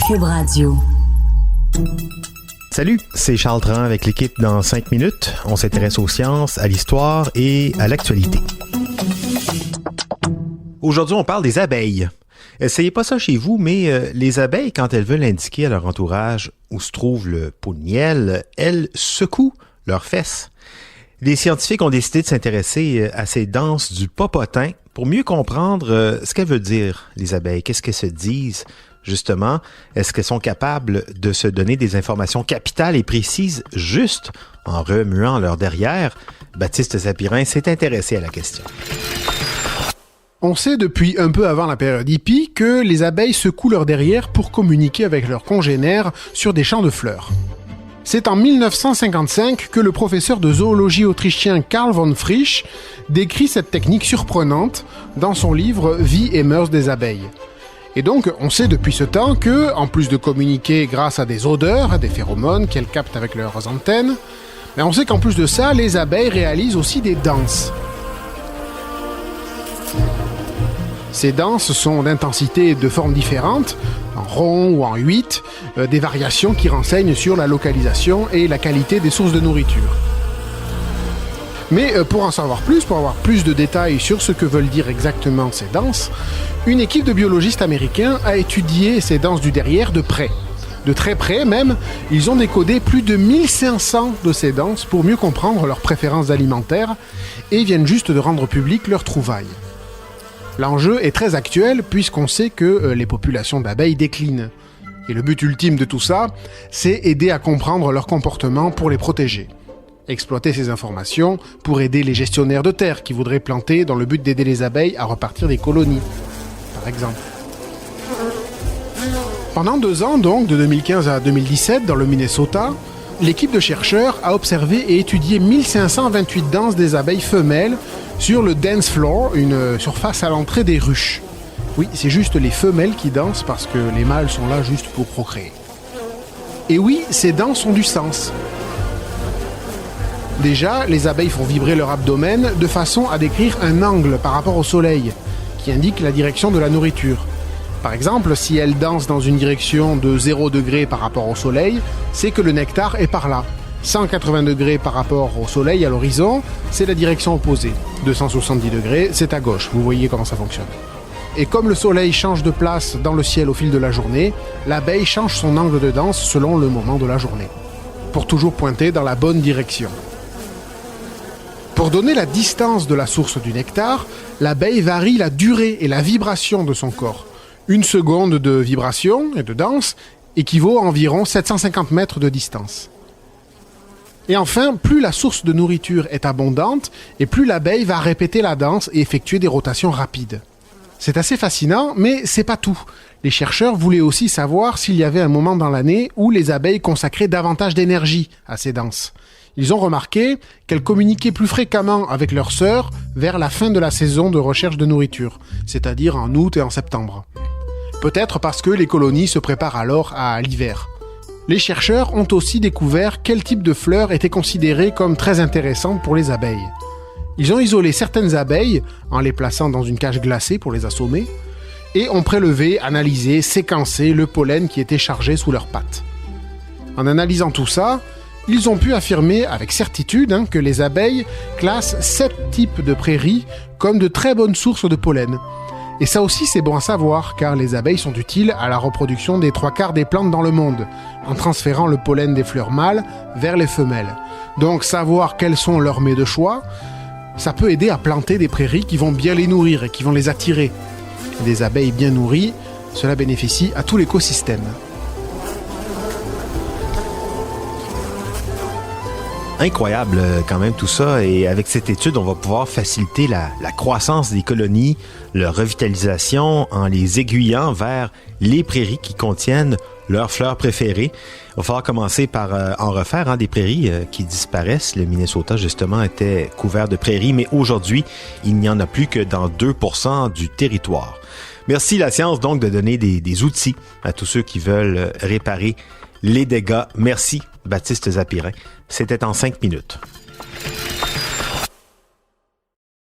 Cube Radio. Salut, c'est Charles Tran avec l'équipe dans 5 minutes. On s'intéresse aux sciences, à l'histoire et à l'actualité. Aujourd'hui, on parle des abeilles. Essayez pas ça chez vous, mais les abeilles, quand elles veulent indiquer à leur entourage où se trouve le pot de miel, elles secouent leurs fesses. Les scientifiques ont décidé de s'intéresser à ces danses du popotin pour mieux comprendre ce qu'elles veulent dire, les abeilles. Qu'est-ce qu'elles se disent, justement? Est-ce qu'elles sont capables de se donner des informations capitales et précises juste en remuant leur derrière? Baptiste Zapirin s'est intéressé à la question. On sait depuis un peu avant la période hippie que les abeilles secouent leur derrière pour communiquer avec leurs congénères sur des champs de fleurs. C'est en 1955 que le professeur de zoologie autrichien Karl von Frisch décrit cette technique surprenante dans son livre « Vie et mœurs des abeilles ». Et donc, on sait depuis ce temps que, en plus de communiquer grâce à des odeurs, des phéromones qu'elles captent avec leurs antennes, on sait qu'en plus de ça, les abeilles réalisent aussi des danses. Ces danses sont d'intensité et de formes différentes, en rond ou en 8, des variations qui renseignent sur la localisation et la qualité des sources de nourriture. Mais pour en savoir plus, pour avoir plus de détails sur ce que veulent dire exactement ces danses, une équipe de biologistes américains a étudié ces danses du derrière de près. De très près même, ils ont décodé plus de 1500 de ces danses pour mieux comprendre leurs préférences alimentaires et viennent juste de rendre public leurs trouvailles. L'enjeu est très actuel puisqu'on sait que les populations d'abeilles déclinent. Et le but ultime de tout ça, c'est aider à comprendre leur comportement pour les protéger. Exploiter ces informations pour aider les gestionnaires de terre qui voudraient planter dans le but d'aider les abeilles à repartir des colonies, par exemple. Pendant 2 ans, donc, de 2015 à 2017, dans le Minnesota, l'équipe de chercheurs a observé et étudié 1528 danses des abeilles femelles sur le dance floor, une surface à l'entrée des ruches. Oui, c'est juste les femelles qui dansent parce que les mâles sont là juste pour procréer. Et oui, ces danses ont du sens. Déjà, les abeilles font vibrer leur abdomen de façon à décrire un angle par rapport au soleil, qui indique la direction de la nourriture. Par exemple, si elles dansent dans une direction de 0 degré par rapport au soleil, c'est que le nectar est par là. 180 degrés par rapport au soleil à l'horizon, c'est la direction opposée. 270 degrés, c'est à gauche. Vous voyez comment ça fonctionne. Et comme le soleil change de place dans le ciel au fil de la journée, l'abeille change son angle de danse selon le moment de la journée, pour toujours pointer dans la bonne direction. Pour donner la distance de la source du nectar, l'abeille varie la durée et la vibration de son corps. 1 seconde de vibration et de danse équivaut à environ 750 mètres de distance. Et enfin, plus la source de nourriture est abondante, et plus l'abeille va répéter la danse et effectuer des rotations rapides. C'est assez fascinant, mais c'est pas tout. Les chercheurs voulaient aussi savoir s'il y avait un moment dans l'année où les abeilles consacraient davantage d'énergie à ces danses. Ils ont remarqué qu'elles communiquaient plus fréquemment avec leurs sœurs vers la fin de la saison de recherche de nourriture, c'est-à-dire en août et en septembre. Peut-être parce que les colonies se préparent alors à l'hiver. Les chercheurs ont aussi découvert quel type de fleurs était considéré comme très intéressant pour les abeilles. Ils ont isolé certaines abeilles en les plaçant dans une cage glacée pour les assommer et ont prélevé, analysé, séquencé le pollen qui était chargé sous leurs pattes. En analysant tout ça, ils ont pu affirmer avec certitude que les abeilles classent 7 types de prairies comme de très bonnes sources de pollen. Et ça aussi c'est bon à savoir, car les abeilles sont utiles à la reproduction des 3/4 des plantes dans le monde, en transférant le pollen des fleurs mâles vers les femelles. Donc savoir quels sont leurs mets de choix, ça peut aider à planter des prairies qui vont bien les nourrir et qui vont les attirer. Des abeilles bien nourries, cela bénéficie à tout l'écosystème. Incroyable quand même tout ça, et avec cette étude, on va pouvoir faciliter la croissance des colonies, leur revitalisation en les aiguillant vers les prairies qui contiennent leurs fleurs préférées. Il va falloir commencer par en refaire des prairies qui disparaissent. Le Minnesota, justement, était couvert de prairies, mais aujourd'hui, il n'y en a plus que dans 2% du territoire. Merci la science donc de donner des outils à tous ceux qui veulent réparer les dégâts. Merci Baptiste Zapirin. C'était en 5 minutes.